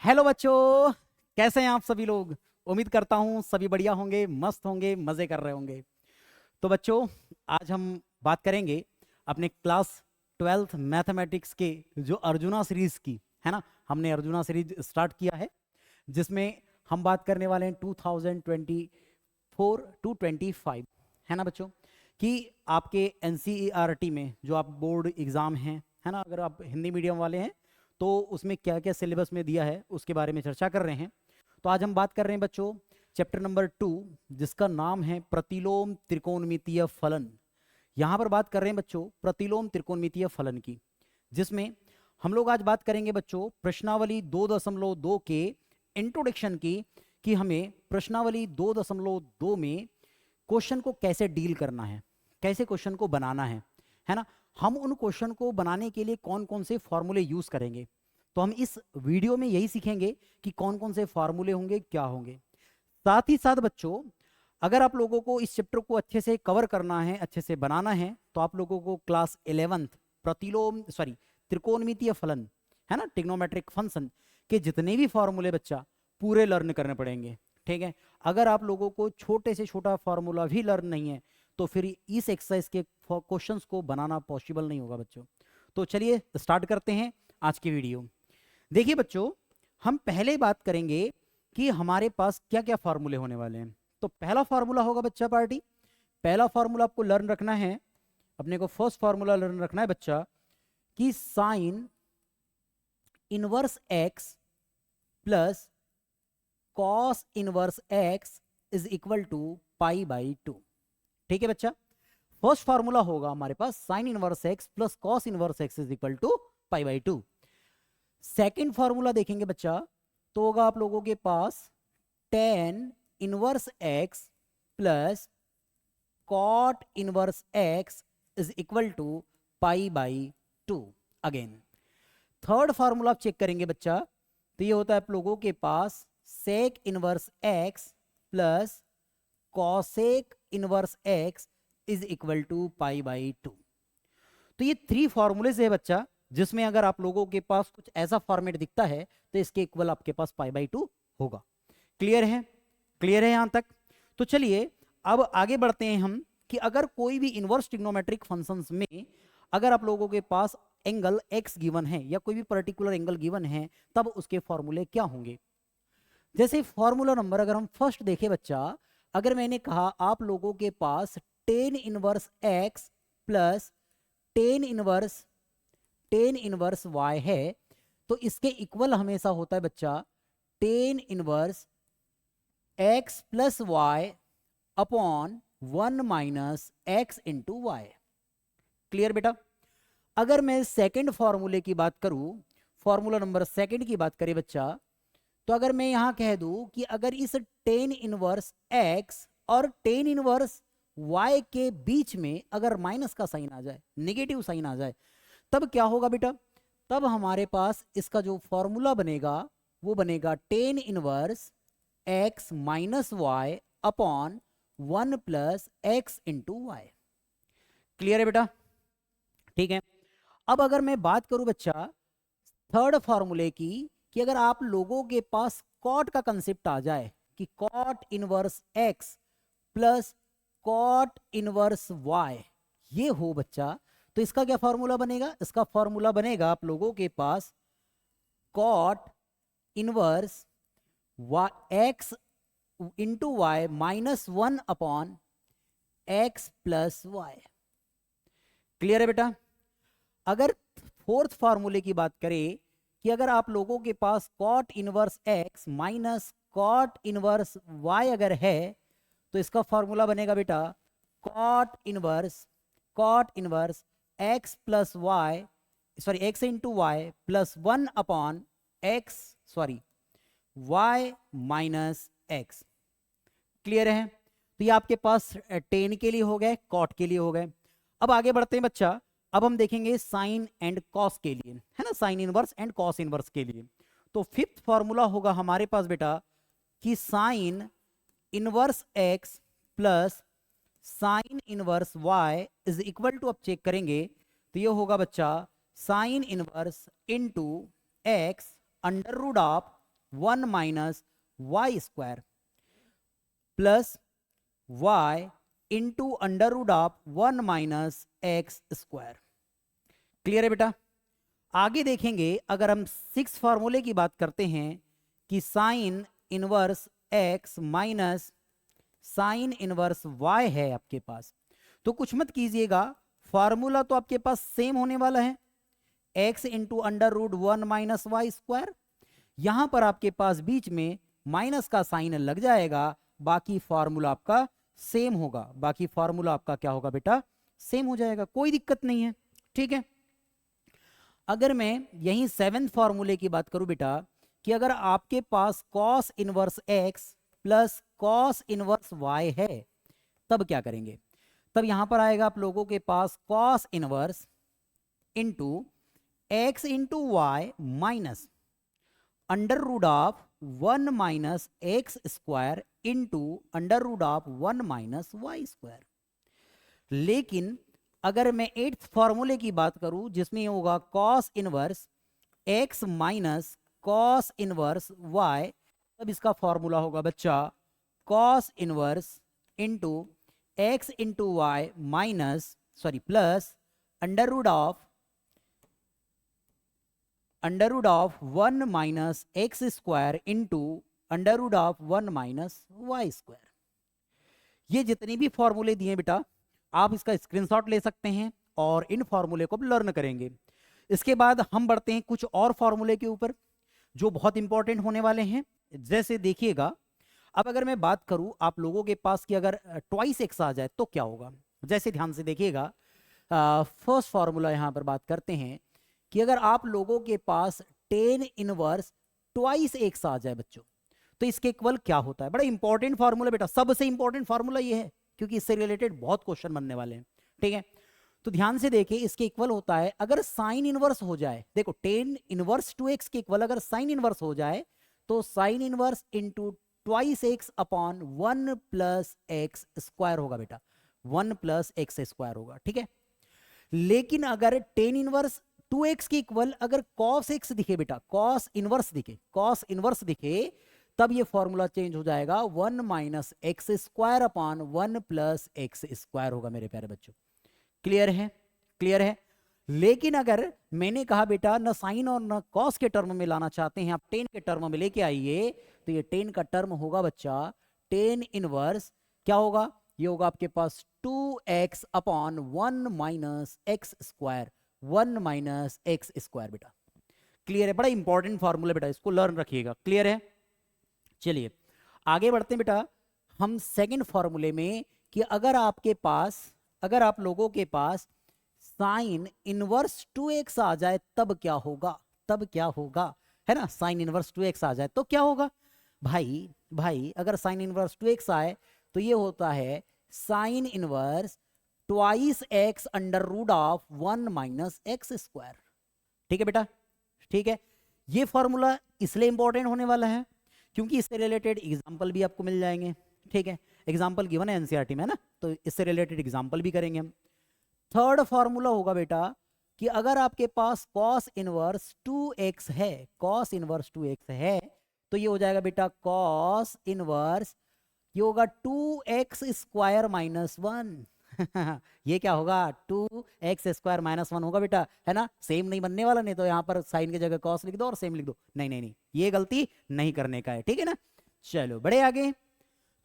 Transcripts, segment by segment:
Hello बच्चों, कैसे हैं आप सभी लोग। उम्मीद करता हूं सभी बढ़िया होंगे, मस्त होंगे, मजे कर रहे होंगे। तो बच्चों, आज हम बात करेंगे अपने क्लास 12th मैथमेटिक्स के जो अर्जुना सीरीज की है ना। हमने अर्जुना सीरीज स्टार्ट किया है जिसमें हम बात करने वाले हैं 2024 टू 25 है ना बच्चों, कि आपके एनसीईआरटी में जो आप बोर्ड एग्ज़ाम हैं है ना, अगर आप हिंदी मीडियम वाले हैं तो उसमें क्या क्या सिलेबस में दिया है उसके बारे में चर्चा कर रहे हैं। तो आज हम बात कर रहे हैं बच्चों चैप्टर नंबर 2, जिसका नाम है प्रतिलोम त्रिकोणमितीय फलन। यहाँ पर बात कर रहे हैं बच्चों प्रतिलोम त्रिकोणमितीय फलन की, जिसमें हम लोग आज बात करेंगे बच्चों प्रश्नावली 2.2 के इंट्रोडक्शन की, कि हमें प्रश्नावली 2.2 में क्वेश्चन को कैसे डील करना है, कैसे क्वेश्चन को बनाना है ना। हम उन क्वेश्चन को बनाने के लिए कौन कौन से फॉर्मूले यूज करेंगे, तो हम इस वीडियो में यही सीखेंगे कि कौन कौन से फॉर्मूले होंगे, क्या होंगे। साथ ही साथ बच्चों, अगर आप लोगों को इस चैप्टर को अच्छे से कवर करना है, अच्छे से बनाना है, तो आप लोगों को क्लास 11th त्रिकोणमितीय फलन है ना, ट्रिग्नोमेट्रिक फंक्शन के जितने भी फॉर्मूले बच्चा पूरे लर्न करने पड़ेंगे। ठीक है, अगर आप लोगों को छोटे से छोटा फॉर्मूला भी लर्न नहीं है तो फिर इस एक्सरसाइज के क्वेश्चंस को बनाना पॉसिबल नहीं होगा बच्चों। तो चलिए स्टार्ट करते हैं आज की वीडियो। देखिए बच्चों, हम पहले बात करेंगे कि हमारे पास क्या क्या फॉर्मूले होने वाले हैं। तो पहला फॉर्मूला होगा बच्चा पार्टी, पहला फॉर्मूला आपको लर्न रखना है, अपने को फर्स्ट फॉर्मूला लर्न रखना है बच्चा, कि sine inverse x plus cos inverse x is equal to pi by 2। ठीक है बच्चा, फर्स्ट फॉर्मूला होगा हमारे पास sine inverse x plus cos inverse x is equal to pi by 2। Second formula देखेंगे बच्चा, तो होगा आप लोगों के पास tan inverse x plus cot inverse x is equal to pi by 2। Again third formula आप चेक करेंगे बच्चा, तो ये होता है आप लोगों के पास sec inverse x plus cosec inverse x is equal to pi by 2। तो ये 3 फॉर्मूले है बच्चा, जिसमें अगर आप लोगों के पास कुछ ऐसा फॉर्मेट दिखता है तो इसके इक्वल आपके पास पाई बाई 2 होगा। क्लियर है, क्लियर है यहां तक। तो चलिए अब आगे बढ़ते हैं हम, कि अगर कोई भी इनवर्स ट्रिग्नोमेट्रिक फंक्शंस में अगर आप लोगों के पास एंगल x गिवन है या कोई भी पर्टिकुलर एंगल गिवन है, तब उसके फॉर्मूले क्या होंगे। जैसे फॉर्मूला नंबर अगर हम फर्स्ट देखें बच्चा, अगर मैंने कहा आप लोगों के पास tan inverse x plus tan inverse y है, तो इसके इक्वल हमेशा होता है बच्चा tan inverse x plus y upon 1 minus x into y. Clear बेटा। अगर मैं सेकंड फॉर्मूले की बात करूं, फॉर्मूला नंबर सेकंड की बात करें बच्चा, तो अगर मैं यहां कह दूं कि अगर इस टेन इनवर्स x और टेन इनवर्स y के बीच में अगर माइनस का साइन आ जाए, नेगेटिव साइन आ जाए, तब क्या होगा बेटा, तब हमारे पास इसका जो फॉर्मूला बनेगा वो बनेगा tan inverse x minus y upon 1 plus x into y. Clear है बेटा। ठीक है, अब अगर मैं बात करूं बच्चा थर्ड फॉर्मूले की, कि अगर आप लोगों के पास कॉट का कंसेप्ट आ जाए कि cot inverse x plus cot inverse y ये हो बच्चा, तो इसका क्या फॉर्मूला बनेगा, इसका फॉर्मूला बनेगा आप लोगों के पास cot inverse x into y minus 1 upon x plus y. Clear है बेटा। अगर फोर्थ फॉर्मूले की बात करें, कि अगर आप लोगों के पास cot inverse x minus cot inverse y अगर है, तो इसका फॉर्मूला बनेगा बेटा cot inverse x plus y x into y plus 1 upon y minus x. Clear है। तो ये आपके पास टेन के लिए हो गए, कॉट के लिए हो गए। अब आगे बढ़ते हैं बच्चा, अब हम देखेंगे साइन एंड कॉस के लिए, है ना, sine inverse and cos inverse के लिए। तो फिफ्थ फॉर्मूला होगा हमारे पास बेटा कि sine inverse x plus sine inverse y is equal to, अब चेक करेंगे तो ये होगा बच्चा sine inverse into x under root of 1 minus y square plus y into under root of 1 minus x square. Clear है बेटा? आगे देखेंगे अगर हम 6 फॉर्मूले की बात करते हैं कि sine inverse x minus sign inverse y है आपके पास, तो कुछ मत कीजिएगा, फॉर्मूला तो आपके पास सेम होने वाला है, x into under root 1 minus y square. यहां पर आपके पास बीच में माइनस का साइन लग जाएगा, बाकी फॉर्मूला आपका सेम होगा, बाकी फॉर्मूला आपका क्या होगा बेटा? सेम हो जाएगा, कोई दिक्कत नहीं है। ठीक है, अगर मैं यही 7th फॉर्मूले की बात करूं बेटा कि अगर आपके पास cos inverse x plus cos inverse y है, तब क्या करेंगे? तब यहां पर आएगा आप लोगों के पास cos inverse into x into y minus under root of 1 minus x square into under root of 1 minus y square. लेकिन अगर मैं 8th फॉर्मूले की बात करूं जिसमें होगा cos inverse x minus cos inverse y, तब इसका फॉर्मूला होगा बच्चा cos inverse into x into y minus plus under root of 1 minus x square into under root of 1 minus y square. ये जितने भी फॉर्मूले दिए बेटा आप इसका स्क्रीनशॉट ले सकते हैं और इन फॉर्मूले को लर्न करेंगे। इसके बाद हम बढ़ते हैं कुछ और फॉर्मूले के ऊपर जो बहुत इंपॉर्टेंट होने वाले हैं। जैसे देखिएगा, अब अगर मैं बात करूं आप लोगों के पास कि अगर ट्वाइस एक्स आ जाए तो क्या होगा। जैसे ध्यान से देखिएगा, फर्स्ट फॉर्मूला यहां पर बात करते हैं कि अगर आप लोगों के पास टेन इनवर्स ट्वाइस एक्स आ जाए बच्चों, तो इसके इक्वल क्या होता है। बड़ा इंपॉर्टेंट फॉर्मूला बेटा, सबसे इंपॉर्टेंट फॉर्मूला ये है क्योंकि इससे रिलेटेड बहुत क्वेश्चन बनने वाले हैं। ठीक है, तो ध्यान से देखिए, इसके इक्वल होता है अगर साइन इनवर्स हो जाए, देखो टेन इनवर्स टू एक्स के इक्वल अगर साइन इनवर्स हो जाए तो sine inverse into twice x upon 1 plus x square होगा बेटा, 1 प्लस एक्स स्क्वायर होगा। ठीक है, लेकिन अगर टेन इनवर्स 2x के इक्वल अगर cos x दिखे बेटा, cos इनवर्स दिखे, तब ये फॉर्मूला चेंज हो जाएगा 1 minus x square upon 1 plus x square होगा मेरे प्यारे बच्चों। क्लियर है? क्लियर है। लेकिन अगर मैंने कहा बेटा न साइन और न कॉस के टर्म में लाना चाहते हैं, आप टेन के टर्म में लेके आइए, तो ये टेन का टर्म होगा बच्चा टेन इनवर्स, क्या होगा? ये होगा आपके पास 2x upon 1 minus x square, 1 minus x square बेटा। क्लियर है? बड़ा इंपॉर्टेंट फॉर्मूला बेटा, इसको लर्न रखिएगा। क्लियर है? चलिए आगे बढ़ते हैं बेटा हम सेकंड फॉर्मूले में कि अगर आप लोगों के पास साइन इनवर्स 2x आ जाए तब क्या होगा, है ना। साइन इनवर्स 2x आ जाए तो क्या होगा भाई अगर साइन इनवर्स 2x आए तो ये होता है sine inverse twice x under root of 1 minus x square. ठीक है बेटा, ठीक है। ये फॉर्मूला इसलिए इंपॉर्टेंट होने वाला है क्योंकि इससे रिलेटेड एग्जाम्पल भी आपको मिल जाएंगे। ठीक है, एग्जाम्पल गिवन है एनसीईआरटी में, है ना, तो इससे रिलेटेड एग्जाम्पल भी करेंगे हम। थर्ड फॉर्मूला होगा बेटा कि अगर आपके पास कॉस इनवर्स 2x है, तो ये हो जाएगा बेटा कॉस इनवर्स, ये होगा 2x स्क्वायर माइनस 1 ये क्या होगा 2x स्क्वायर माइनस 1 होगा बेटा, है ना। सेम नहीं बनने वाला, नहीं तो यहाँ पर साइन की जगह कॉस लिख दो और सेम लिख दो, नहीं, ये गलती नहीं करने का है। ठीक है ना। चलो बड़े आगे,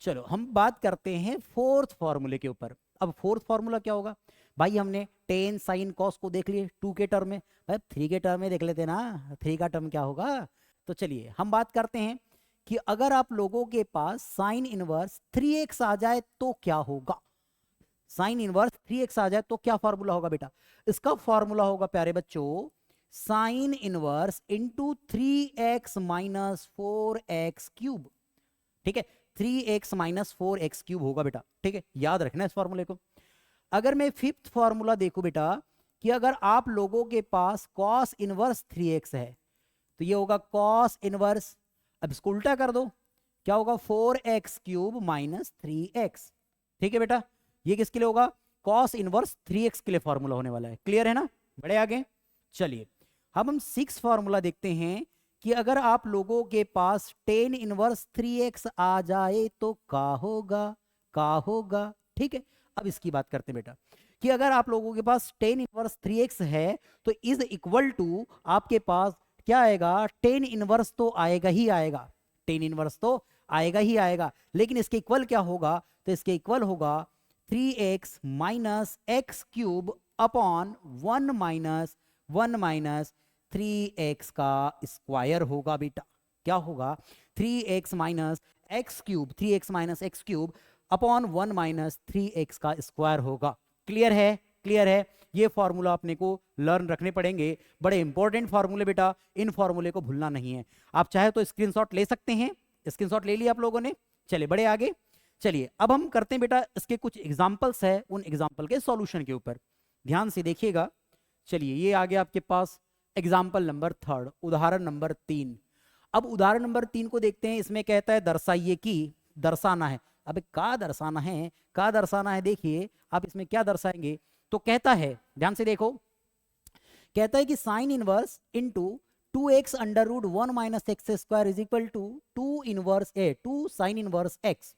चलो हम बात करते हैं फोर्थ फॉर्मूले के ऊपर। अब फोर्थ फॉर्मूला क्या होगा भाई, हमने टेन साइन कॉस को देख लिए 2 के टर्म में, भाई 3 के टर्म में देख लेते ना, 3 का टर्म क्या होगा। तो चलिए हम बात करते हैं कि अगर आप लोगों के पास साइन इनवर्स 3x आ जाए तो क्या होगा। साइन इनवर्स 3x आ जाए तो क्या फॉर्मूला होगा बेटा, इसका फॉर्मूला होगा प्यारे बच्चों sine inverse into 3x minus 4x cube. ठीक है, 3x माइनस 4x क्यूब होगा बेटा। ठीक है, याद रखना इस फॉर्मूले को। अगर मैं फिफ्थ फॉर्मूला देखूं बेटा कि अगर आप लोगों के पास कॉस इनवर्स 3x है तो ये होगा कॉस इनवर्स, अब इसको उल्टा कर दो, क्या होगा 4x क्यूब माइनस 3x। ठीक है बेटा, ये किसके लिए होगा, कॉस इनवर्स 3x के लिए फॉर्मूला होने वाला है। क्लियर है ना। बड़े आगे चलिए, अब हम 6 फॉर्मूला देखते हैं कि अगर आप लोगों के पास टेन इनवर्स 3x आ जाए तो का होगा, का होगा। ठीक है, अब इसकी बात करते हैं बेटा, कि अगर आप लोगों के पास टेन इनवर्स 3x है तो इज इक्वल टू आपके पास क्या आएगा, टेन इनवर्स तो आएगा ही आएगा, टेन इनवर्स तो आएगा ही आएगा, लेकिन इसके इक्वल क्या होगा, तो इसके इक्वल होगा 3x minus x cube upon 1 minus 3x का स्क्वायर होगा बेटा। क्या होगा, 3x minus x cube, 3x minus x cube upon 1 minus 3x का स्क्वायर होगा। क्लियर है, क्लियर है। ये फॉर्मूला अपने को लर्न रखने पड़ेंगे, बड़े इंपॉर्टेंट फॉर्मूले बेटा, इन फॉर्मूले को भूलना नहीं है। आप चाहे तो स्क्रीनशॉट ले सकते हैं, स्क्रीनशॉट ले लिया आप लोगों ने। चलिए बड़े आगे, चलिए अब हम करते हैं बेटा इसके कुछ एग्जांपल्स है, उन एग्जांपल के सॉल्यूशन के ऊपर ध्यान से देखिएगा। चलिए ये आ गया आपके पास एग्जाम्पल नंबर 3, उदाहरण नंबर 3। अब उदाहरण नंबर 3 को देखते हैं, इसमें कहता है दर्शाइए कि, दर्शाना है, अब का दर्शाना है, का दर्शाना है, देखिए आप इसमें क्या दर्शाएंगे। तो कहता है, ध्यान से देखो, कहता है कि sine inverse into 2x under root 1 minus x square is equal to 2 sine inverse x।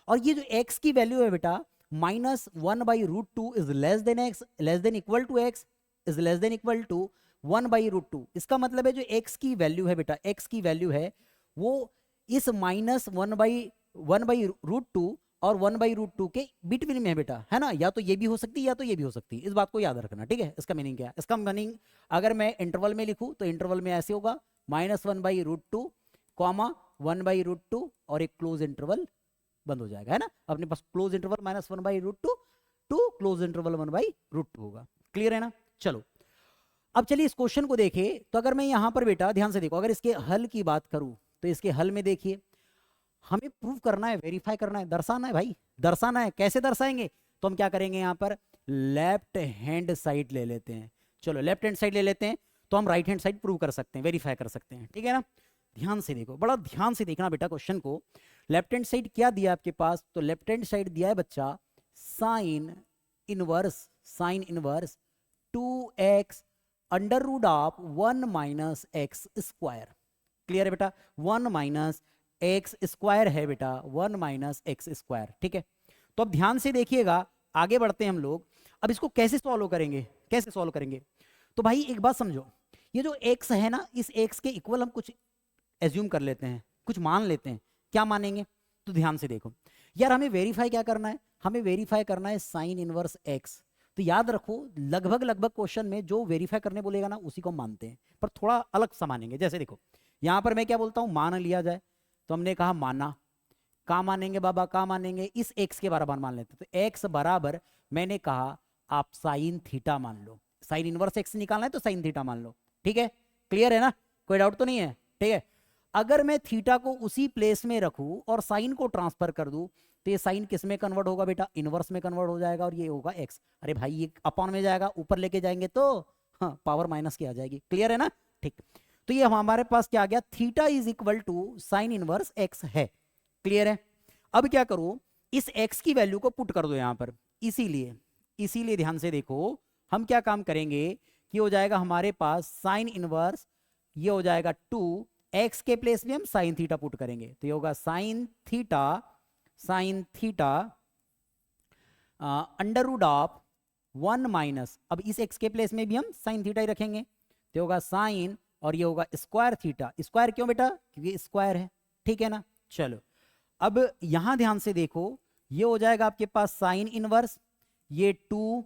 और ये जो x की वैल्यू है बेटा -1/√2 is less than x, less than equal to x, is less than equal to 1/√2। इसका मतलब है जो x की वैल्यू है बेटा, x की वैल्यू है वो इस -1/√2 और 1/√2 के बिटवीन में है बेटा, है ना। या तो ये भी हो सकती है या तो ये भी हो सकती है, इस बात को याद रखना, ठीक है। इसका मीनिंग क्या है, इसका मीनिंग अगर मैं इंटरवल में लिखूं तो इंटरवल में ऐसे होगा -1/√2 कॉमा 1/√2 और एक क्लोज इंटरवल बंद हो जाएगा, है ना। अपने पास close interval -1/√2 to close interval 1/√2 होगा। क्लियर है ना। चलो अब चलिए इस क्वेश्चन को देखें। तो अगर मैं यहां पर बेटा ध्यान से देखो, अगर इसके हल की बात करूं तो इसके हल में देखिए हमें प्रूव करना है, वेरीफाई करना है, दर्शाना है भाई, दर्शाना है। कैसे दर्शाएंगे, तो हम क्या करेंगे, यहां पर लेफ्ट हैंड साइड ले लेते हैं। चलो लेफ्ट हैंड साइड ले लेते हैं तो हम राइट हैंड साइड प्रूव कर सकते हैं, वेरीफाई कर सकते हैं, ठीक है ना। ध्यान से देखो, बड़ा ध्यान से देखना बेटा क्वेश्चन को। लेफ्ट हैंड साइड क्या दिया आपके पास, तो लेफ्ट हैंड साइड दिया है बच्चा sine inverse, sine inverse 2x under root of 1 minus x square. Clear है बेटा, 1 माइनस एक्स स्क्वायर है बेटा, 1 माइनस एक्स स्क्वायर, ठीक है। तो अब ध्यान से देखिएगा, आगे बढ़ते हैं हम लोग। अब इसको कैसे सॉल्व करेंगे, कैसे सॉल्व करेंगे, तो भाई एक बात समझो, ये जो x है ना, इस x के इक्वल हम कुछ एज्यूम कर लेते हैं, कुछ मान लेते हैं। क्या मानेंगे, तो ध्यान से देखो यार, हमें वेरीफाई क्या करना है, हमें वेरीफाई करना है साइन इनवर्स x। तो याद रखो लगभग लगभग क्वेश्चन में जो वेरीफाई करने बोलेगा ना उसी को मानते हैं, पर थोड़ा अलग सा मानेंगे। जैसे देखो यहां पर मैं क्या बोलता हूं, मान लिया जाए, तो हमने कहा माना, का मानेंगे बाबा, का मानेंगे, इस x के बराबर मान लेते हैं। तो x बराबर मैंने कहा आप साइन थीटा मान लो, साइन इनवर्स x निकालना है तो साइन थीटा मान लो, ठीक है। क्लियर है ना, कोई डाउट तो नहीं है, ठीक है। अगर मैं थीटा को उसी प्लेस में रखूं और साइन को ट्रांसफर कर दूं तो ये साइन किस में कन्वर्ट होगा बेटा, इनवर्स में कन्वर्ट हो जाएगा, और ये होगा x। अरे भाई ये अपॉन में जाएगा, ऊपर लेके जाएंगे तो हाँ पावर माइनस की आ जाएगी। क्लियर है ना, ठीक। तो ये हमारे पास क्या आ गया, theta is equal to sine inverse x है। क्लियर है। अब क्या करो, इस x की वैल्यू को पुट कर दो यहां पर, इसीलिए ध्यान से देखो हम क्या काम करेंगे कि हो जाएगा हमारे पास साइन इनवर्स, ये हो जाएगा 2, x के प्लेस में हम साइन थीटा पुट करेंगे, तो ये होगा sine theta under root of 1 minus, अब इस x के प्लेस में भी हम साइन थीटा ही रखेंगे, तो होगा साइन, और ये होगा स्क्वायर थीटा। स्क्वायर क्यों बेटा, क्योंकि स्क्वायर है, ठीक है ना। चलो अब यहां ध्यान से देखो, ये हो जाएगा आपके पास साइन इनवर्स, ये 2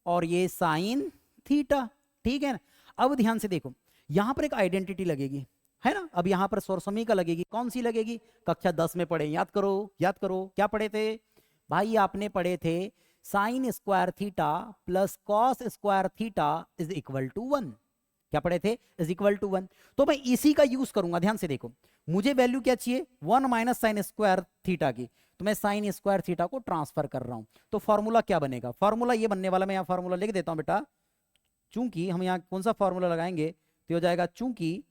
और ये साइन थीटा, ठीक है ना। अब ध्यान से देखो यहां पर एक आइडेंटिटी लगेगी, है ना। अब यहां पर सौरसमीका लगेगी, कौन सी लगेगी, कक्षा 10 में पढ़े, याद करो, याद करो, क्या पढ़े थे भाई, आपने पढ़े थे sine square theta plus cos square theta is equal to 1। क्या पढ़े थे, इज इक्वल टू 1। तो मैं इसी का यूज करूंगा, ध्यान से देखो, मुझे वैल्यू क्या चाहिए, 1 माइनस साइन स्क्वायर थीटा की, तो मैं साइन स्क्वायर थीटा को ट्रांसफर कर रहा हूं। तो फॉर्मूला क्या बनेगा, फॉर्मूला ये बनने वाला, मैं यहां फॉर्मूला लिख देता हूं बेटा, चूंकि हम यहां कौन सा फॉर्मूला लगाएंगे, तो हो जाएगा चूंकि,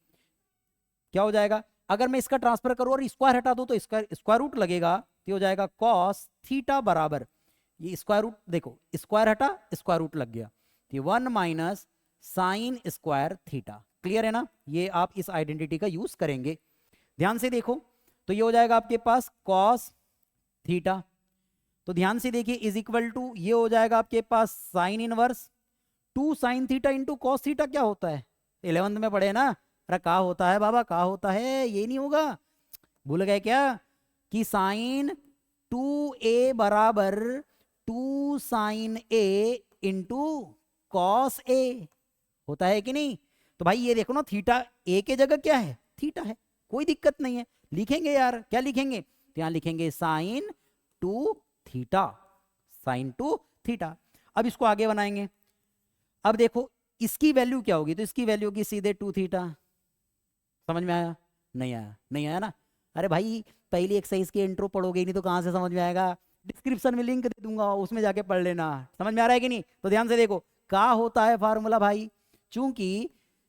क्या हो जाएगा, अगर मैं इसका ट्रांसफर करूं और स्क्वायर हटा दूं तो स्क्वायर रूट लगेगा, तो हो जाएगा कॉस थीटा बराबर, ये स्क्वायर रूट देखो, स्क्वायर हटा स्क्वायर रूट लग गया, तो 1 minus sine square theta. Clear है ना, ये आप इस आइडेंटिटी का यूज करेंगे। ध्यान से देखो, तो ये हो जाएगा आपके पास कॉस थीटा, तो ध्यान से देखिए इज इक्वल टू ये हो जाएगा आपके पास sine inverse 2 sine theta into cos theta. क्या होता है 11th में पढ़े ना, अरे क्या होता है बाबा, क्या होता है, ये नहीं होगा, भूल गए क्या, कि साइन 2a बराबर 2 sine a into cos a होता है कि नहीं। तो भाई ये देखो ना, थीटा a के जगह क्या है, थीटा है, कोई दिक्कत नहीं है, लिखेंगे यार, क्या लिखेंगे, तो यहां लिखेंगे साइन 2 थीटा, साइन 2 थीटा। अब इसको आगे बनाएंगे, अब देखो इसकी वैल्यू क्या होगी, तो इसकी वैल्यू होगी सीधे 2 थीटा। समझ में आया, नहीं आया, नहीं आया ना, अरे भाई पहली एक्सरसाइज की इंट्रो पढ़ोगे ही नहीं तो कहां से समझ में आएगा, डिस्क्रिप्शन में लिंक दे दूंगा, उसमें जाके पढ़ लेना। समझ में आ रहा है कि नहीं, तो ध्यान से देखो क्या होता है फार्मूला भाई, चूंकि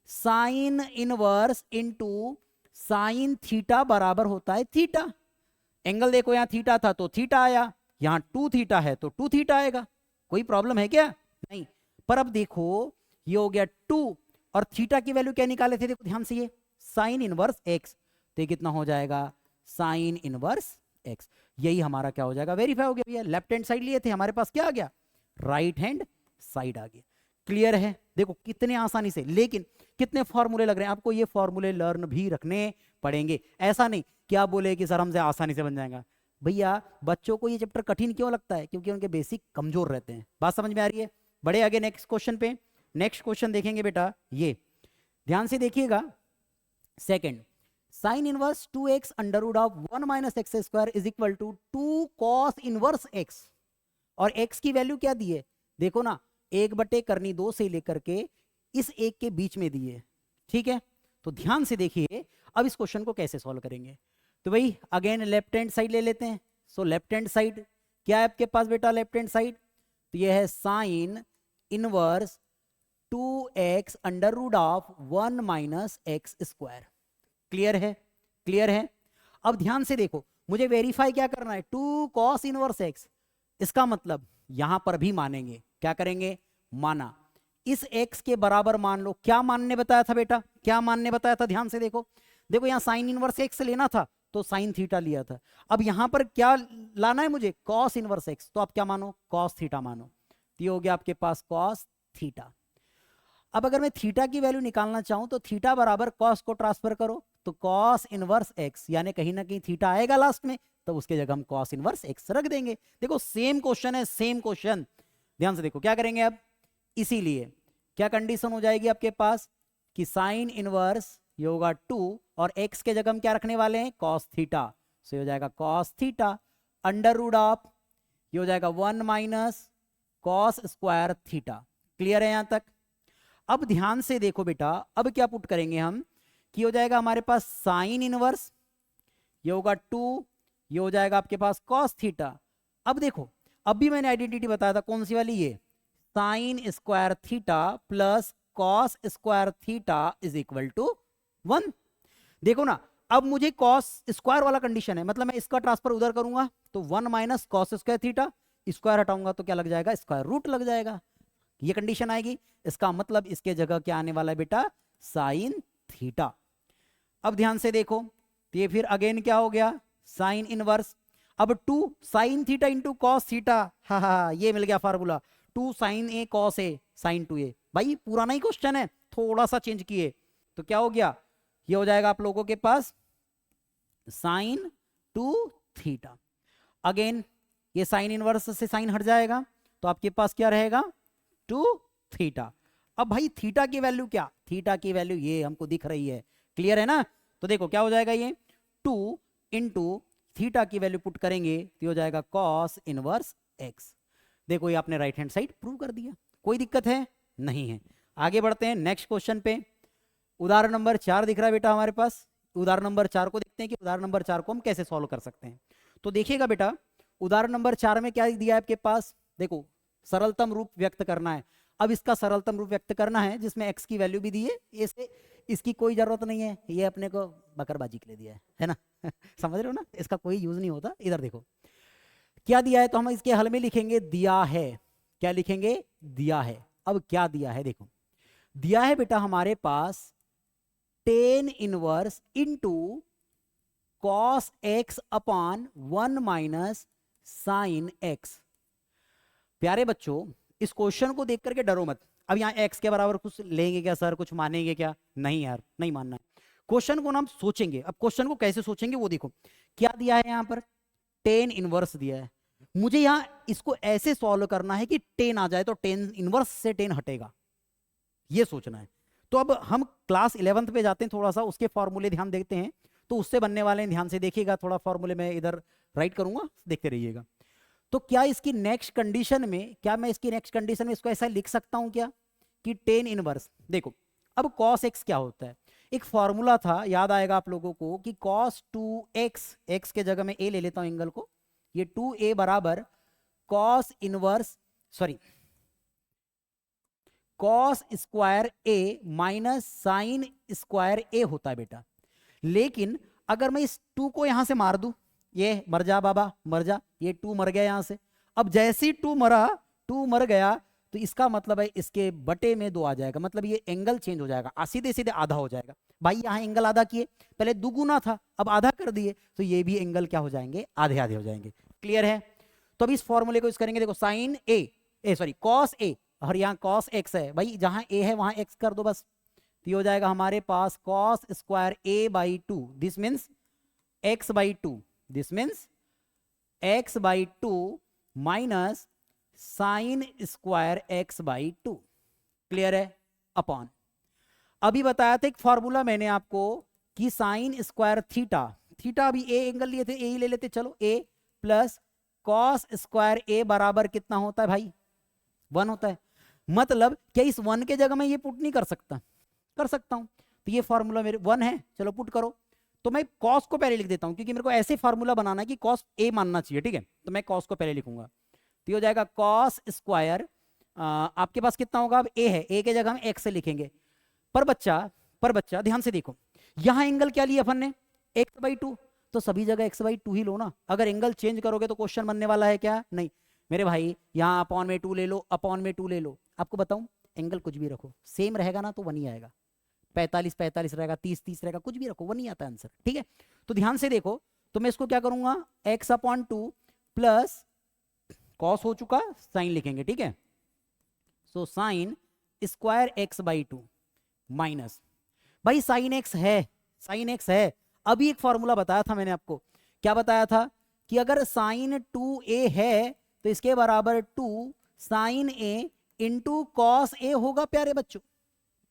sign inverse into sine theta बराबर होता है थीटा, एंगल देखो यहाँ थीटा था तो थीटा आया, यहाँ 2 थीटा है तो 2 थीटा आएगा, कोई प्रॉब्लम है क्या, नहीं। पर अब देखो ये हो गया 2 और थीटा की वैल्यू क्या निकाले थे, देखो ध्यान से, ये साइन इनवर्स एक्स, तो ये कितना हो जाएगा साइन इनवर्स एक्स, यही हमारा क्या हो जाएगा, वेरीफाई हो गया भैया। लेफ्ट हैंड साइड लिए थे, हमारे पास क्या आ गया, राइट हैंड साइड आ गया। क्लियर है, देखो कितने आसानी से, लेकिन कितने फॉर्मूले लग रहे हैं आपको, ये फॉर्मूले लर्न भी रखने पड़ेंगे, ऐसा नहीं कि आप बोले कि सर हमसे आसानी से बन जाएगा। भैया बच्चों को ये चैप्टर कठिन क्यों लगता है, क्योंकि उनके बेसिक कमजोर रहते हैं, बात समझ में आ रही है। बड़े आगे नेक्स्ट क्वेश्चन पे, नेक्स्ट क्वेश्चन देखेंगे बेटा, ये ध्यान से देखिएगा, second sine inverse 2x under root of 1 minus x square is equal to 2 cos inverse x, और x की वैल्यू क्या दी है, देखो ना 1/2 से लेकर के इस एक के बीच में दी है, ठीक है। तो ध्यान से देखिए अब इस क्वेश्चन को कैसे सॉल्व करेंगे, तो भाई अगेन लेफ्ट हैंड साइड ले लेते हैं। सो लेफ्ट हैंड साइड क्या है आपके पास बेटा, लेफ्ट हैंड साइड तो ये है sine inverse 2x under root of 1 minus x square. Clear है, क्लियर है। अब ध्यान से देखो, मुझे वेरीफाई क्या करना है, 2 कॉस इनवर्स एक्स, इसका मतलब यहां पर भी मानेंगे, क्या करेंगे, माना, इस x के बराबर मान लो, क्या मानने बताया था बेटा, क्या मानने बताया था, ध्यान से देखो, देखो यहां साइन इनवर्स एक्स लेना था तो साइन थीटा लिया था, अब यहां पर क्या लाना है मुझे, कॉस इनवर्स एक्स, तो आप क्या मानो, कॉस थीटा मानो, तो ये हो गया आपके पास कॉस थीटा। अब अगर मैं थीटा की वैल्यू निकालना चाहूं तो थीटा बराबर कॉस को ट्रांसफर करो, तो कॉस इनवर्स एक्स, यानी कहीं ना कहीं थीटा आएगा लास्ट में, तो उसके जगह हम कॉस इनवर्स एक्स रख देंगे। देखो सेम क्वेश्चन है, सेम क्वेश्चन, ध्यान से देखो क्या करेंगे अब, इसीलिए क्या कंडीशन हो जाएगी आपके पास कि साइन इनवर्स ये होगा 2 और x के जगह हम क्या रखने वाले हैं, कॉस थीटा, सो हो जाएगा cos theta under root of ये हो जाएगा 1 minus cos square theta. Clear है यहां तक। अब ध्यान से देखो बेटा, अब क्या पुट करेंगे हम कि हो जाएगा हमारे पास साइन इनवर्स ये होगा 2, ये हो जाएगा आपके पास कॉस थीटा। अब देखो अब भी मैंने आइडेंटिटी बताया था, कौन सी वाली, ये sine square theta plus cos square theta is equal to 1। देखो ना, अब मुझे कॉस स्क्वायर वाला कंडीशन है, मतलब मैं इसका ट्रांसफर उधर करूंगा तो 1 minus cos square theta, square हटाऊंगा तो क्या लग जाएगा, स्क्वायर रूट लग जाएगा, ये कंडीशन आएगी, इसका मतलब इसके जगह क्या आने वाला है बेटा, साइन थीटा। अब ध्यान से देखो, तो ये फिर अगेन क्या हो गया, साइन इनवर्स, अब 2 sine theta into cos theta, हा ये मिल गया formula, 2 sign A cos A sign 2a, भाई पुराना ही क्वेश्चन है, थोड़ा सा चेंज किए, तो क्या हो गया, ये हो जाएगा आप लोगों के पास साइन 2 थीटा। अगेन ये साइन इनवर्स से साइन हट जाएगा तो आपके पास क्या रहेगा, 2 थीटा। अब भाई थीटा की वैल्यू क्या, थीटा की वैल्यू ये हमको दिख रही है, क्लियर है ना, तो देखो क्या हो जाएगा, ये 2 इंटू थीटा की वैल्यू पुट करेंगे तो हो जाएगा कॉस इनवर्स एक्स। देखो ये आपने राइट हैंड साइड प्रूव कर दिया, कोई दिक्कत है नहीं है। आगे बढ़ते हैं नेक्स्ट क्वेश्चन पे, उदाहरण नंबर 4 दिख रहा है बेटा हमारे पास, उदाहरण नंबर 4 को देखते हैं कि उदाहरण नंबर 4 को हम कैसे सॉल्व कर सकते हैं। तो देखिएगा बेटा उदाहरण नंबर 4 में क्या दिया है आपके पास, देखो सरलतम रूप व्यक्त करना है। अब इसका सरलतम रूप व्यक्त करना है जिसमें x की वैल्यू भी दी है, इसे इसकी कोई जरूरत नहीं है, ये अपने को बकरबाजी के लिए दिया है ना समझ रहे हो ना, इसका कोई यूज नहीं होता। इधर देखो क्या दिया है, तो हम इसके हल में लिखेंगे दिया है, क्या लिखेंगे, दिया है। अब क्या दिया है, देखो दिया है बेटा हमारे पास tan inverse into cos x upon 1 minus sine x. प्यारे बच्चों, इस क्वेश्चन को देख करके डरो मत। अब यहाँ x के बराबर कुछ लेंगे क्या सर, कुछ मानेंगे क्या? नहीं यार, नहीं मानना है। क्वेश्चन को ना हम सोचेंगे। अब क्वेश्चन को कैसे सोचेंगे वो देखो। क्या दिया है यहाँ पर? टेन इनवर्स दिया है। मुझे यहाँ इसको ऐसे सॉल्व करना है कि टेन आ जाए तो टेन इनवर्स से टेन हटेगा, ये सोचना है। तो अब हम क्लास 11th पे जाते हैं, थोड़ा सा उसके फॉर्मूले ध्यान देखते हैं। तो उससे बनने वाले हैं, ध्यान से देखिएगा। थोड़ा फॉर्मूले में इधर राइट करूंगा, देखते रहिएगा। तो क्या इसकी नेक्स्ट कंडीशन में, क्या मैं इसकी नेक्स्ट कंडीशन में इसको ऐसा लिख सकता हूं क्या कि टेन इनवर्स, देखो अब cos x क्या होता है? एक फॉर्मूला था, याद आएगा आप लोगों को, कि cos 2x, x के जगह में a ले लेता हूं एंगल को, ये 2a बराबर cos inverse, sorry cos square a minus sine square a होता है बेटा। लेकिन अगर मैं इस 2 को यहां से मार दूं, ये मर जा बाबा मर जा, ये 2 मर गया यहां से। अब जैसे ही 2 मरा, 2 मर गया, तो इसका मतलब है इसके बटे में 2 आ जाएगा, मतलब ये एंगल चेंज हो जाएगा, सीधे सीधे आधा हो जाएगा। भाई यहाँ एंगल आधा किए, पहले दुगुना था अब आधा कर दिए, तो ये भी एंगल क्या हो जाएंगे? आधे आधे हो जाएंगे। क्लियर है? तो अब इस फॉर्मूले को यूज करेंगे। देखो sign A sorry cos A, और यहाँ कॉस एक्स है, भाई जहां ए है वहां एक्स कर दो बस। तो ये हो जाएगा हमारे पास cos square A by 2, this means x by 2, this means x by 2 minus sine square x by 2। Clear है? अपॉन, अभी बताया था एक फॉर्मूला मैंने आपको कि साइन स्क्वायर थीटा, थीटा अभी ए एंगल लिए थे, ए ही ले लेते, चलो a plus cos square a बराबर कितना होता है भाई? 1 होता है। मतलब क्या इस 1 के जगह मैं ये पुट नहीं कर सकता? कर सकता हूं। तो ये फॉर्मूला मेरे 1 है, चलो पुट करो। तो मैं कॉस को पहले लिख देता हूं, क्योंकि मेरे को ऐसे फार्मूला बनाना है कि कॉस ए मानना चाहिए, ठीक है? तो मैं कॉस को पहले लिखूंगा। तो ये हो जाएगा कॉस स्क्वायर, आपके पास कितना होगा? अब ए है, ए के जगह हम एक्स से लिखेंगे। पर बच्चा ध्यान से देखो, यहां एंगल क्या लिया अपन ने? एक्स बाई 2, तो सभी जगह एक्स बाई 2 ही लो ना। अगर एंगल चेंज करोगे तो क्वेश्चन बनने वाला है क्या? नहीं मेरे भाई, यहाँ अपॉन में 2 ले लो, अपॉन में 2 ले लो। आपको बताऊं, एंगल कुछ भी रखो, सेम रहेगा ना तो 1 ही आएगा। 45 रहेगा, 30 रहेगा, कुछ भी रखो, वो नहीं आता आंसर, ठीक है? तो ध्यान से देखो, तो मैं इसको क्या करूंगा? x अपॉन 2 प्लस कॉस हो चुका, साइन लिखेंगे, ठीक है? So sine square x by 2 minus, भाई साइन x है, साइन x है। अभी एक फॉर्मूला बताया था मैंने आपको, क्या बताया था? कि अगर साइन 2a है तो इसके बराबर 2 sine a into cos a होगा प्यारे बच्चों,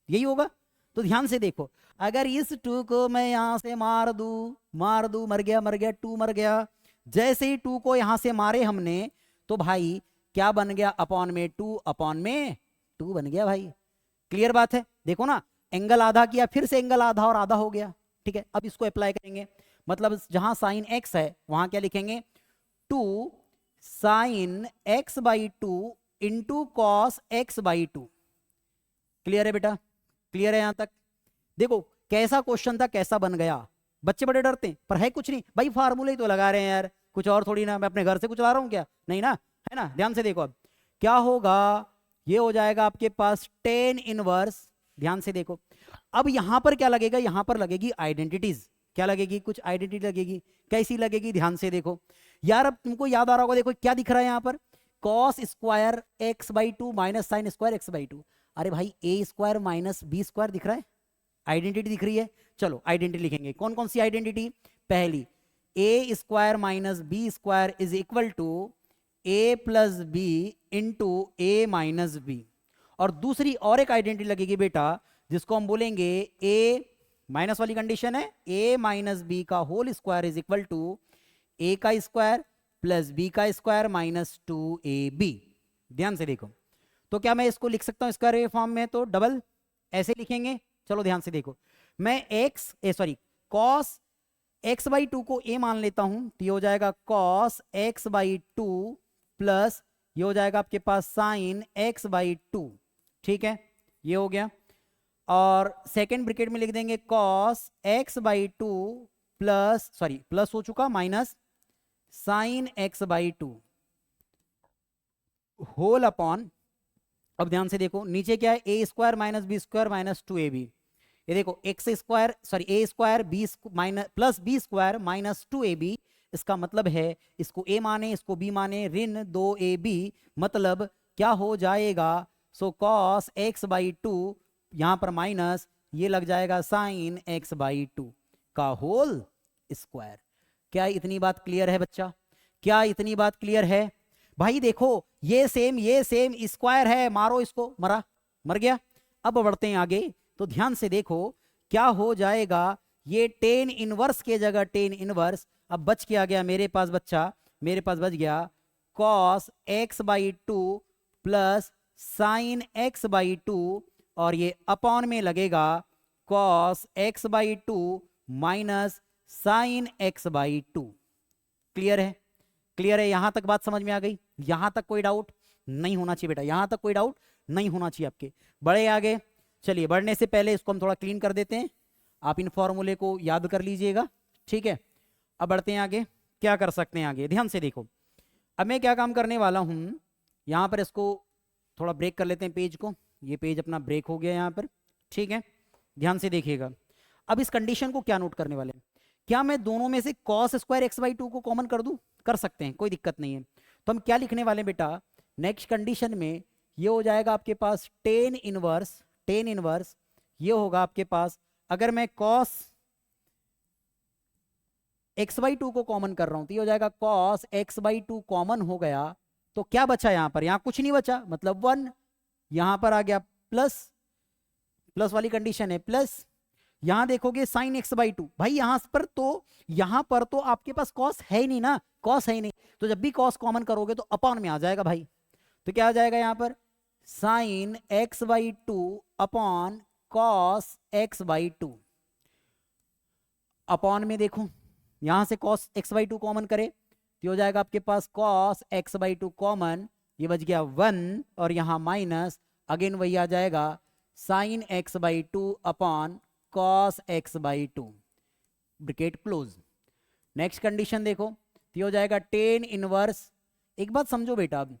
यही होगा। तो ध्यान से देखो, अगर इस 2 को मैं यहां से मार दू, मर गया 2 मर गया। जैसे ही 2 को यहां से मारे हमने, तो भाई क्या बन गया? अपॉन में 2, अपॉन में 2 बन गया भाई। क्लियर बात है? देखो ना, एंगल आधा किया, फिर से एंगल आधा और आधा हो गया, ठीक है? अब इसको अप्लाई करेंगे, मतलब जहां साइन एक्स है वहां क्या लिखेंगे? 2 sign x by 2 into cos x by 2। Clear है बेटा? क्लियर है यहां तक? देखो कैसा क्वेश्चन था, कैसा बन गया। बच्चे बड़े डरते हैं, पर है कुछ नहीं भाई, फार्मूले ही तो लगा रहे हैं यार, कुछ और थोड़ी ना। मैं अपने घर से कुछ ला रहा हूं क्या? नहीं ना, है ना? ध्यान से देखो, अब क्या होगा? ये हो जाएगा आपके पास टेन इनवर्स। ध्यान से देखो, अब यहां पर क्या लगेगा? यहां पर लगेगी आइडेंटिटीज। क्या लगेगी? कुछ आइडेंटिटी लगेगी। कैसी लगेगी? ध्यान से देखो यार, अब तुमको याद आ रहा होगा, देखो क्या दिख रहा है यहां पर? Cos square x by 2 minus sine square x by 2। अरे भाई ए स्क्वायर माइनस बी स्क्वायर दिख रहा है, आइडेंटिटी दिख रही है। चलो आइडेंटिटी लिखेंगे, कौन कौन सी आइडेंटिटी? पहली, A square minus B square is equal to A plus B into A minus B. और दूसरी और एक आइडेंटिटी लगेगी बेटा, जिसको हम बोलेंगे ए, माइनस वाली कंडीशन है, ए माइनस बी का whole square is equal to A का स्क्वायर प्लस बी का स्क्वायर माइनस 2ab। ध्यान से देखो, तो क्या मैं इसको लिख सकता हूं स्क्वायर फॉर्म में? तो डबल ऐसे लिखेंगे। चलो ध्यान से देखो, मैं कॉस एक्स बाई 2 को ए मान लेता हूं, तो ये हो जाएगा कॉस एक्स बाई 2 प्लस ये हो जाएगा आपके पास साइन एक्स बाई 2, ठीक है? ये हो गया। और सेकेंड ब्रैकेट में लिख देंगे cos x by 2 plus, sorry plus हो चुका, minus sine x by 2 whole upon, अब ध्यान से देखो नीचे क्या है? A square minus B square minus 2ab। ये देखो x square sorry A square B minus plus B square minus 2ab, इसका मतलब है इसको a माने इसको b माने, ऋण 2ab, मतलब क्या हो जाएगा, so cos x by to, यहां पर माइनस, ये लग जाएगा साइन x बाई टू का होल स्क्वायर। क्या इतनी बात क्लियर है बच्चा? क्या इतनी बात क्लियर है? भाई देखो ये सेम स्क्वायर है, मारो इसको, मरा, मर गया। अब बढ़ते हैं आगे, तो ध्यान से देखो क्या हो जाएगा, ये टेन इनवर्स के जगह टेन इनवर्स, अब बच के आ गया मेरे पास बच्चा, मेरे पास बच गया cos x by two plus sine x by two, और ये अपॉन में लगेगा cos x by two minus sine x by two. Clear है? क्लियर है? यहां तक बात समझ में आ गई? यहां तक कोई डाउट नहीं होना चाहिए बेटा, यहां तक कोई डाउट नहीं होना चाहिए आपके। बढ़े आगे, चलिए बढ़ने से पहले इसको हम थोड़ा क्लीन कर देते हैं, आप इन फॉर्मूले को याद कर लीजिएगा, ठीक है। अब बढ़ते हैं आगे, क्या कर सकते हैं आगे, ध्यान से देखो। अब मैं क्या काम करने वाला हूं, यहां पर इसको थोड़ा ब्रेक कर लेते हैं पेज को, ये पेज अपना ब्रेक हो गया यहां पर, ठीक है। ध्यान से देखिएगा, अब इस कंडीशन को क्या नोट करने वाले हैं, क्या मैं दोनों में से cos square x by to को कॉमन कर दूं? कर सकते हैं, कोई दिक्कत नहीं है। तो हम क्या लिखने वाले हैं बेटा, नेक्स्ट कंडीशन में ये हो जाएगा आपके पास टेन इनवर्स, टेन इनवर्स ये होगा आपके पास, अगर मैं कॉस एक्स बाई टू को कॉमन कर रहा हूं तो ये हो जाएगा cos x by two common हो गया, तो क्या बचा यहां पर, यहां कुछ नहीं बचा, मतलब 1, यहां पर आ गया प्लस, प्लस वाली कंडीशन है प्लस, यहां देखोगे साइन एक्स बाई टू, भाई यहां पर तो आपके पास कॉस है ही नहीं ना, कॉस है ही नहीं, तो जब भी कॉस कॉमन करोगे तो अपॉन में आ जाएगा भाई, तो क्या आ जाएगा यहां पर sine x by two upon cos x by two, upon में देखो यहां से cos x by two common करे तो हो जाएगा आपके पास cos x by two common, ये बच गया 1 और यहां माइनस, अगेन वही आ जाएगा sign x by two upon cos x by to, bracket close. Next condition देखो, तो ये हो जाएगा टेन इनवर्स, एक बात समझो बेटा, अब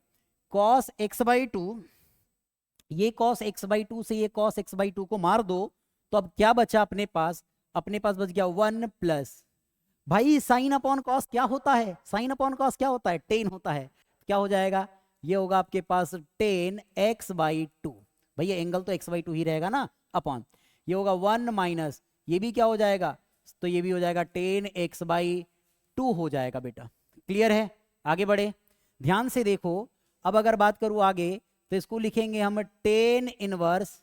कॉस एक्स बाई टू, ये कॉस एक्स बाई टू से ये कॉस एक्स बाई टू को मार दो, तो अब क्या बचा अपने पास, अपने पास बच गया 1 प्लस, भाई साइन अपॉन कॉस क्या होता है, साइन अपॉन कॉस क्या होता है, टेन होता है, क्या हो जाएगा, ये होगा आपके पास टेन एक्स बाई टू, भैया एंगल तो एक्स बाई टू ही रहेगा ना, अपॉन, ये होगा 1 माइनस, ये भी क्या हो जाएगा, तो ये भी हो जाएगा टेन एक्स बाई टू हो जाएगा बेटा। क्लियर है? आगे बढ़े, ध्यान से देखो, अब अगर बात करूं आगे तो इसको लिखेंगे हम टेन इनवर्स,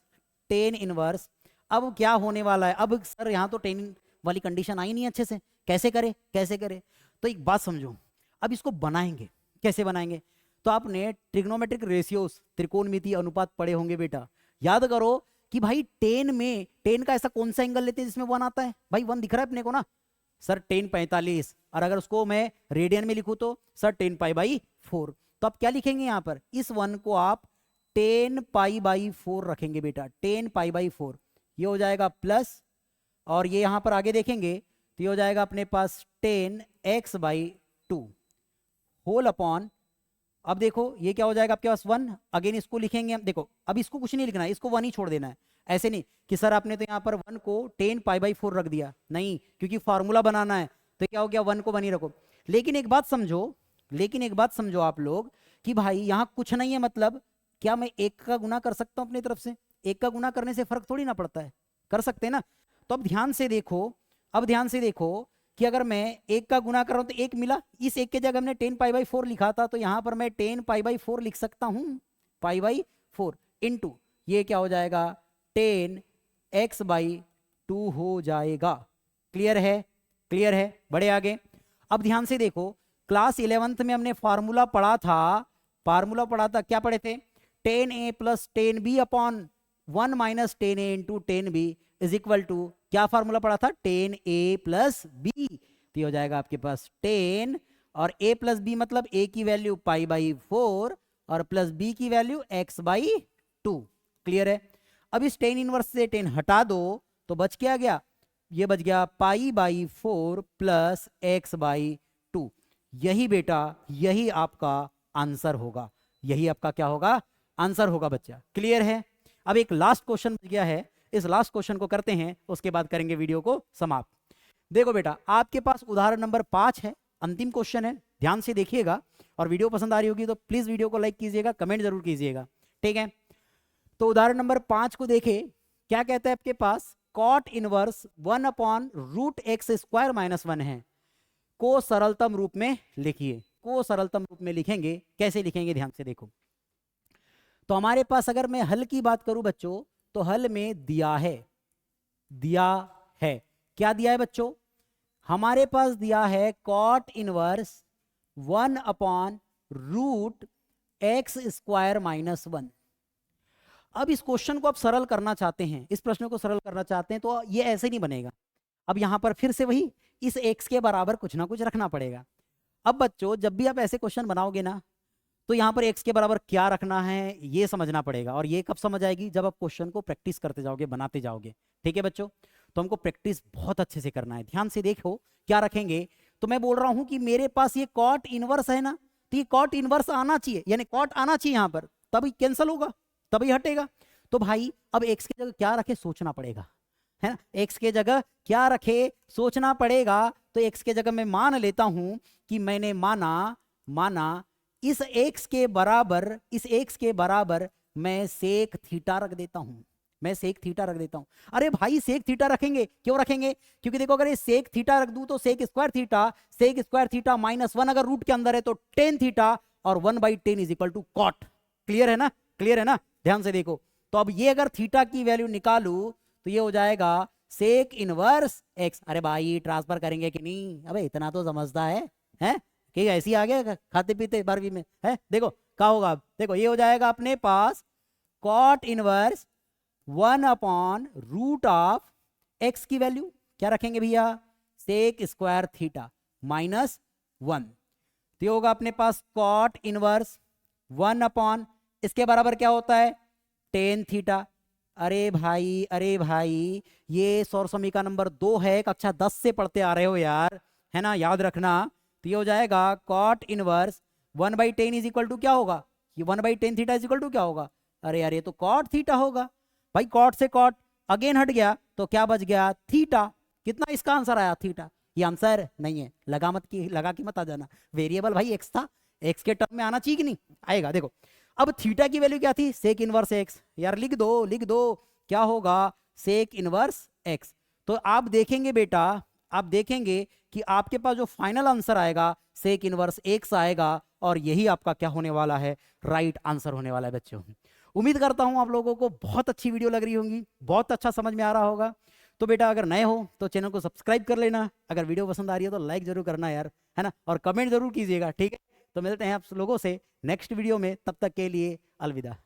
टेन इनवर्स, अब क्या होने वाला है, अब सर यहाँ तो टेन वाली कंडीशन आई नहीं अच्छे से, कैसे करे, कैसे करे, तो एक बात समझो, अब इसको बनाएंगे, कैसे बनाएंगे, तो आपने ट्रिग्नोमेट्रिक रेशियोस, त्रिकोणमितीय अनुपात पढ़े होंगे बेटा, याद करो कि भाई टेन में, टेन का ऐसा कौन सा एंगल लेते हैं जिसमें 1 आता है, भाई 1 दिख रहा है अपने को ना, सर टेन 45, और अगर उसको मैं रेडियन में लिखूं तो सर टेन पाई बाई 4, तो आप क्या लिखेंगे यहां पर, इस 1 को आप टेन पाई बाई 4 रखेंगे बेटा, टेन पाई बाई 4, ये हो जाएगा प्लस, और ये यहां पर आगे देखेंगे तो ये हो जाएगा अपने पास tan x by two whole upon, अब देखो ये क्या हो जाएगा आपके पास 1, अगेन इसको लिखेंगे हम, देखो अब इसको कुछ नहीं लिखना है, इसको 1 ही छोड़ देना है, ऐसे नहीं कि सर आपने तो यहाँ पर 1 को टेन पाई बाई 4 रख दिया, नहीं, क्योंकि फॉर्मूला बनाना है तो क्या हो गया 1 को 1 ही रखो। लेकिन एक बात समझो, लेकिन एक बात समझो आप लोग कि भाई यहाँ कुछ नहीं है, मतलब क्या मैं 1 का गुना कर सकता हूँ अपनी तरफ से, 1 का गुना करने से फर्क थोड़ी ना पड़ता है, कर सकते हैं ना। तो अब ध्यान से देखो, अब ध्यान से देखो कि अगर मैं 1 का गुना कर रहा हूं तो 1 मिला, इस 1 के जगह हमने टेन पाई बाई 4 लिखा था, तो यहां पर मैं टेन पाई बाई 4 लिख सकता हूं, पाई बाई 4 इंटू ये क्या हो जाएगा टेन एक्स बाई टू हो जाएगा। क्लियर है? क्लियर है? बड़े आगे, अब ध्यान से देखो, क्लास 11th में हमने फार्मूला पढ़ा था, फार्मूला पढ़ा था, क्या पढ़े थे, tan a plus tan b upon 1 minus tan a into tan b is equal to, क्या फार्मूला पढ़ा था, टेन ए प्लस बी, तो हो जाएगा आपके पास टेन, और a प्लस बी मतलब a की वैल्यू पाई बाई 4 और प्लस b की वैल्यू x बाई 2। क्लियर है? अब इस टेन इनवर्स से टेन हटा दो तो बच क्या गया, ये बच गया pi by 4 plus x by 2। यही बेटा, यही आपका आंसर होगा, यही आपका क्या होगा, आंसर होगा बच्चा। क्लियर है? अब एक लास्ट क्वेश्चन बच गया है इस लास्ट क्वेश्चन को करते हैं, उसके बाद करेंगे वीडियो को समाप्त। देखो बेटा, आपके पास उदाहरण नंबर 5 है, अंतिम क्वेश्चन है, ध्यान से देखिएगा। और वीडियो पसंद आ रही होगी तो प्लीज वीडियो को लाइक कीजिएगा, कमेंट जरूर कीजिएगा, ठीक है। तो उदाहरण नंबर 5 को देखे, क्या कहता है आपके पास, कॉट इनवर्स 1/√x² - 1 है, को सरलतम रूप में लिखिए। को सरलतम रूप में लिखेंगे, कैसे लिखेंगे ध्यान से देखो। तो हमारे पास अगर मैं हल की बात करूं बच्चों, तो हल में दिया है क्या दिया है बच्चों, हमारे पास दिया है कॉट इनवर्स 1/√x² - 1। अब इस क्वेश्चन को आप सरल करना चाहते हैं, इस प्रश्न को सरल करना चाहते हैं, तो ये ऐसे नहीं बनेगा। अब यहां पर फिर से वही इस x के बराबर कुछ ना कुछ रखना पड़ेगा। अब बच्चों जब भी आप ऐसे क्वेश्चन बनाओगे ना, तो यहां पर x के बराबर क्या रखना है ये समझना पड़ेगा। और ये कब समझ आएगी, जब आप क्वेश्चन को प्रैक्टिस करते जाओगे, बनाते जाओगे, ठीक है बच्चों। तो हमको प्रैक्टिस बहुत अच्छे से करना है। ध्यान से देखो क्या रखेंगे। तो मैं बोल रहा हूं कि मेरे पास ये कॉट इनवर्स है ना, तो ये कॉट इनवर्स आना चाहिए, यानी कॉट आना चाहिए यहां पर, तभी कैंसिल होगा, तभी हटेगा। तो भाई अब x की जगह क्या रखे सोचना पड़ेगा, है ना। x के जगह क्या रखे सोचना पड़ेगा। तो x के जगह मैं मान लेता हूं कि मैंने माना इस x के बराबर मैं सेक थीटा रख देता हूं, अरे भाई सेक थीटा रखेंगे, क्यों रखेंगे, क्योंकि देखो अगर ये सेक थीटा रख दूं तो सेक स्क्वायर थीटा -1 अगर रूट के अंदर है तो टेन थीटा, और 1/10 is equal to cot. Clear है ना, ध्यान से देखो। तो अब ये अगर थीटा की वैल्यू निकालू तो ये हो जाएगा सेक इनवर्स x। अरे भाई ट्रांसफर करेंगे कि नहीं, अबे इतना तो समझता है कि ऐसी आ गया खाते पीते 12वीं में है। देखो क्या होगा, देखो ये हो जाएगा अपने पास कॉट इनवर्स 1/√x की वैल्यू क्या रखेंगे भैया, सेक स्क्वायर थीटा -1। तो ये होगा अपने पास कॉट इनवर्स 1/ इसके बराबर क्या होता है, टेन थीटा। अरे भाई ये सौर समीकरण नंबर 2 है, कक्षा 10 से पढ़ते आ रहे हो यार, है ना, याद रखना। तो ये हो जाएगा cot inverse 1/10 is equal to क्या होगा, ये 1/10 थीटा इज इक्वल टू क्या होगा, अरे यार ये तो कॉट थीटा होगा भाई। कॉट से कॉट अगेन हट गया तो क्या बच गया, थीटा। कितना इसका आंसर आया, थीटा। ये आंसर नहीं है, लगा के मत आ जाना, वेरिएबल भाई एक्स था, एक्स के टर्म में आना चाहिए कि नहीं, आएगा। देखो अब थीटा की वैल्यू क्या थी, सेक इनवर्स एक्स। यार लिख दो क्या होगा, सेक इनवर्स एक्स। तो आप देखेंगे बेटा, आप देखेंगे कि आपके पास जो फाइनल आंसर आएगा सेक इनवर्स एक्स आएगा, और यही आपका क्या होने वाला है, राइट आंसर होने वाला है बच्चों। उम्मीद करता हूं आप लोगों को बहुत अच्छी वीडियो लग रही होंगी, बहुत अच्छा समझ में आ रहा होगा। तो बेटा अगर नए हो तो चैनल को सब्सक्राइब कर लेना, अगर वीडियो पसंद आ रही है तो लाइक जरूर करना यार, है ना, और कमेंट जरूर कीजिएगा, ठीक है। तो मिलते हैं आप लोगों से नेक्स्ट वीडियो में, तब तक के लिए अलविदा।